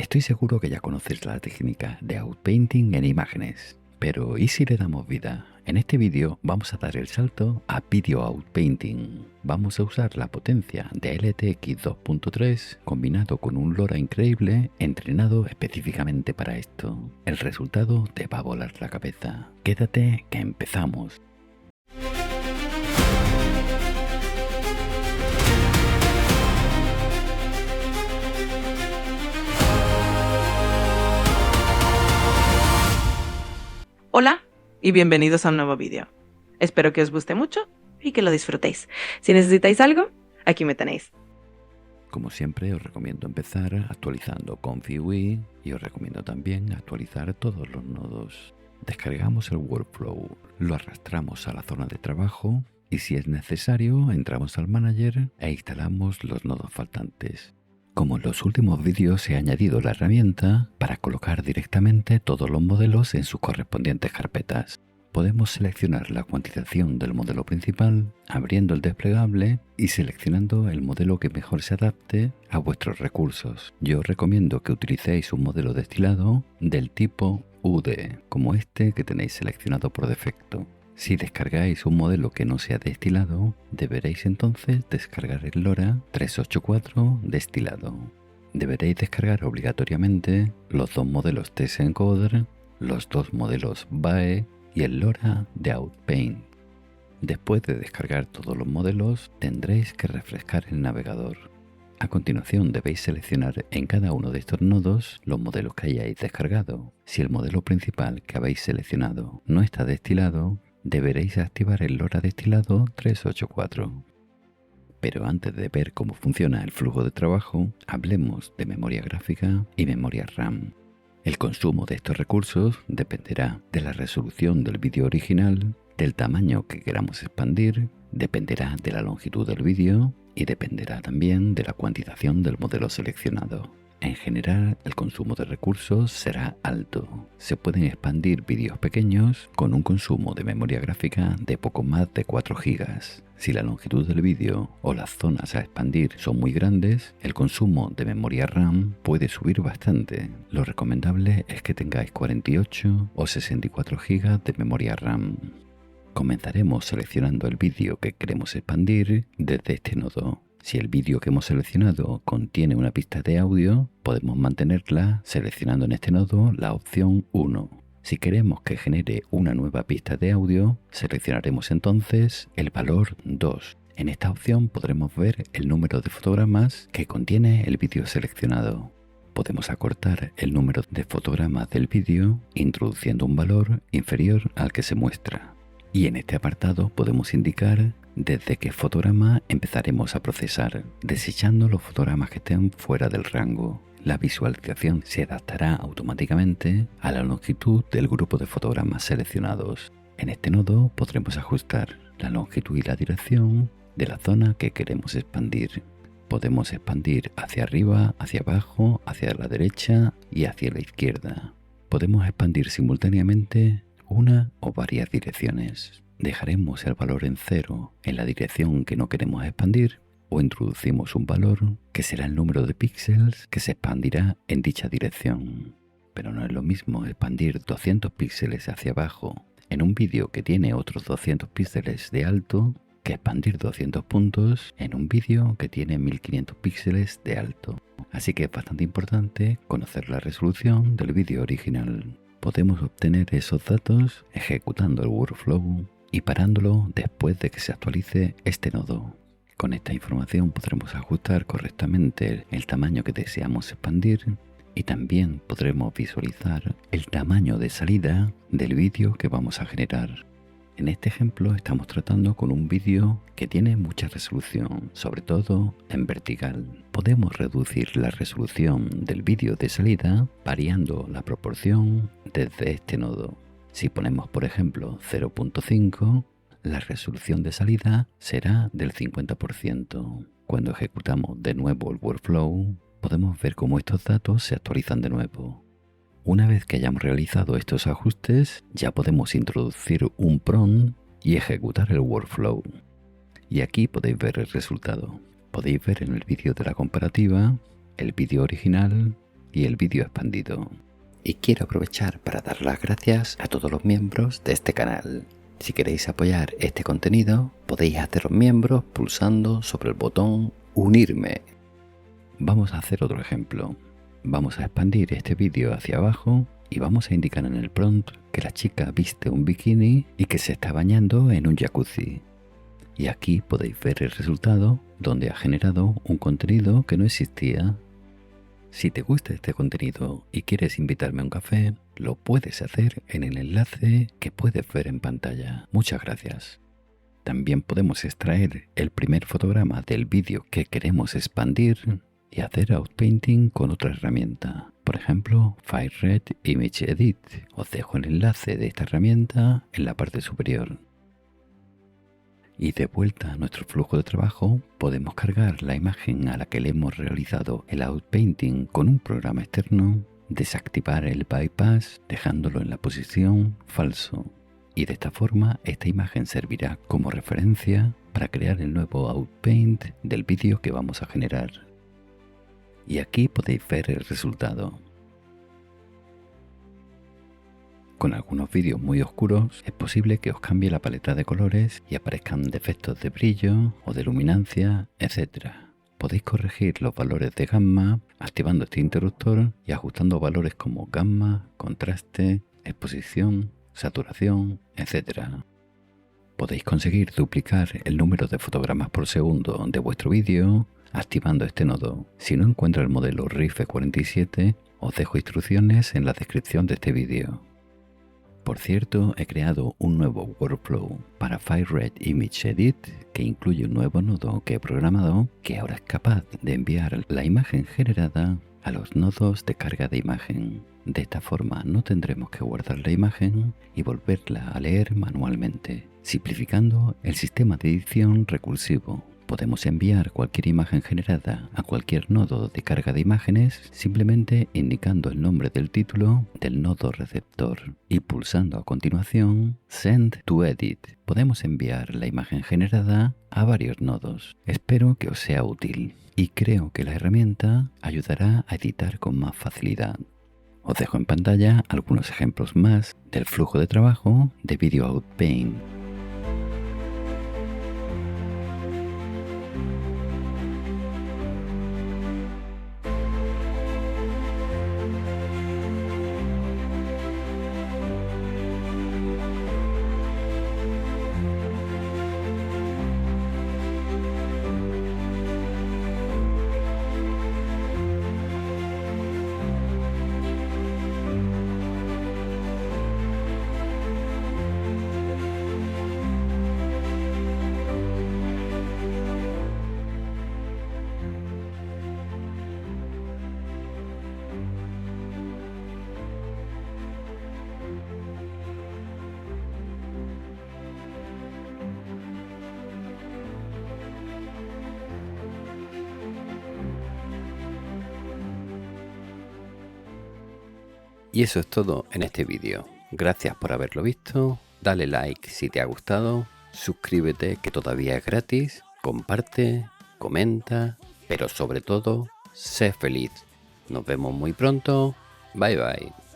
Estoy seguro que ya conoces la técnica de outpainting en imágenes, pero ¿y si le damos vida? En este vídeo vamos a dar el salto a Video Outpainting. Vamos a usar la potencia de LTX 2.3 combinado con un LoRa increíble entrenado específicamente para esto. El resultado te va a volar la cabeza. Quédate que empezamos. Hola y bienvenidos a un nuevo vídeo. Espero que os guste mucho y que lo disfrutéis. Si necesitáis algo, aquí me tenéis. Como siempre, os recomiendo empezar actualizando ComfyUI y os recomiendo también actualizar todos los nodos. Descargamos el workflow, lo arrastramos a la zona de trabajo y si es necesario entramos al manager e instalamos los nodos faltantes. Como en los últimos vídeos he añadido la herramienta para colocar directamente todos los modelos en sus correspondientes carpetas. Podemos seleccionar la cuantización del modelo principal, abriendo el desplegable y seleccionando el modelo que mejor se adapte a vuestros recursos. Yo os recomiendo que utilicéis un modelo destilado del tipo UD, como este que tenéis seleccionado por defecto. Si descargáis un modelo que no sea destilado, deberéis entonces descargar el LoRa 384 destilado. Deberéis descargar obligatoriamente los dos modelos TS-Encoder, los dos modelos BAE y el LoRa de Outpaint. Después de descargar todos los modelos, tendréis que refrescar el navegador. A continuación debéis seleccionar en cada uno de estos nodos los modelos que hayáis descargado. Si el modelo principal que habéis seleccionado no está destilado, deberéis activar el LoRa destilado 384. Pero antes de ver cómo funciona el flujo de trabajo, hablemos de memoria gráfica y memoria RAM. El consumo de estos recursos dependerá de la resolución del vídeo original, del tamaño que queramos expandir, dependerá de la longitud del vídeo y dependerá también de la cuantización del modelo seleccionado. En general, el consumo de recursos será alto. Se pueden expandir vídeos pequeños con un consumo de memoria gráfica de poco más de 4 GB. Si la longitud del vídeo o las zonas a expandir son muy grandes, el consumo de memoria RAM puede subir bastante. Lo recomendable es que tengáis 48 o 64 GB de memoria RAM. Comenzaremos seleccionando el vídeo que queremos expandir desde este nodo. Si el vídeo que hemos seleccionado contiene una pista de audio, podemos mantenerla seleccionando en este nodo la opción 1. Si queremos que genere una nueva pista de audio, seleccionaremos entonces el valor 2. En esta opción podremos ver el número de fotogramas que contiene el vídeo seleccionado. Podemos acortar el número de fotogramas del vídeo introduciendo un valor inferior al que se muestra. Y en este apartado podemos indicar desde qué fotograma empezaremos a procesar, desechando los fotogramas que estén fuera del rango. La visualización se adaptará automáticamente a la longitud del grupo de fotogramas seleccionados. En este nodo podremos ajustar la longitud y la dirección de la zona que queremos expandir. Podemos expandir hacia arriba, hacia abajo, hacia la derecha y hacia la izquierda. Podemos expandir simultáneamente una o varias direcciones. Dejaremos el valor en 0 en la dirección que no queremos expandir o introducimos un valor que será el número de píxeles que se expandirá en dicha dirección. Pero no es lo mismo expandir 200 píxeles hacia abajo en un vídeo que tiene otros 200 píxeles de alto que expandir 200 puntos en un vídeo que tiene 1500 píxeles de alto. Así que es bastante importante conocer la resolución del vídeo original. Podemos obtener esos datos ejecutando el workflow y parándolo después de que se actualice este nodo. Con esta información podremos ajustar correctamente el tamaño que deseamos expandir y también podremos visualizar el tamaño de salida del vídeo que vamos a generar. En este ejemplo estamos tratando con un vídeo que tiene mucha resolución, sobre todo en vertical. Podemos reducir la resolución del vídeo de salida variando la proporción desde este nodo. Si ponemos por ejemplo 0.5, la resolución de salida será del 50%. Cuando ejecutamos de nuevo el workflow, podemos ver cómo estos datos se actualizan de nuevo. Una vez que hayamos realizado estos ajustes, ya podemos introducir un prompt y ejecutar el workflow. Y aquí podéis ver el resultado. Podéis ver en el vídeo de la comparativa el vídeo original y el vídeo expandido. Y quiero aprovechar para dar las gracias a todos los miembros de este canal. Si queréis apoyar este contenido, podéis haceros miembros pulsando sobre el botón Unirme. Vamos a hacer otro ejemplo. Vamos a expandir este vídeo hacia abajo y vamos a indicar en el prompt que la chica viste un bikini y que se está bañando en un jacuzzi. Y aquí podéis ver el resultado donde ha generado un contenido que no existía. Si te gusta este contenido y quieres invitarme a un café, lo puedes hacer en el enlace que puedes ver en pantalla. Muchas gracias. También podemos extraer el primer fotograma del vídeo que queremos expandir y hacer outpainting con otra herramienta. Por ejemplo, FireRed Image Edit. Os dejo el enlace de esta herramienta en la parte superior. Y de vuelta a nuestro flujo de trabajo, podemos cargar la imagen a la que le hemos realizado el outpainting con un programa externo, desactivar el bypass dejándolo en la posición falso. Y de esta forma esta imagen servirá como referencia para crear el nuevo outpaint del vídeo que vamos a generar. Y aquí podéis ver el resultado. Con algunos vídeos muy oscuros es posible que os cambie la paleta de colores y aparezcan defectos de brillo o de luminancia, etc. Podéis corregir los valores de gamma activando este interruptor y ajustando valores como gamma, contraste, exposición, saturación, etc. Podéis conseguir duplicar el número de fotogramas por segundo de vuestro vídeo activando este nodo. Si no encuentra el modelo RIF47, os dejo instrucciones en la descripción de este vídeo. Por cierto, he creado un nuevo workflow para FireRed Image Edit que incluye un nuevo nodo que he programado que ahora es capaz de enviar la imagen generada a los nodos de carga de imagen. De esta forma no tendremos que guardar la imagen y volverla a leer manualmente, simplificando el sistema de edición recursivo. Podemos enviar cualquier imagen generada a cualquier nodo de carga de imágenes simplemente indicando el nombre del título del nodo receptor y pulsando a continuación Send to Edit. Podemos enviar la imagen generada a varios nodos. Espero que os sea útil y creo que la herramienta ayudará a editar con más facilidad. Os dejo en pantalla algunos ejemplos más del flujo de trabajo de Video Outpaint. Y eso es todo en este vídeo. Gracias por haberlo visto, dale like si te ha gustado, suscríbete que todavía es gratis, comparte, comenta, pero sobre todo, sé feliz. Nos vemos muy pronto, bye bye.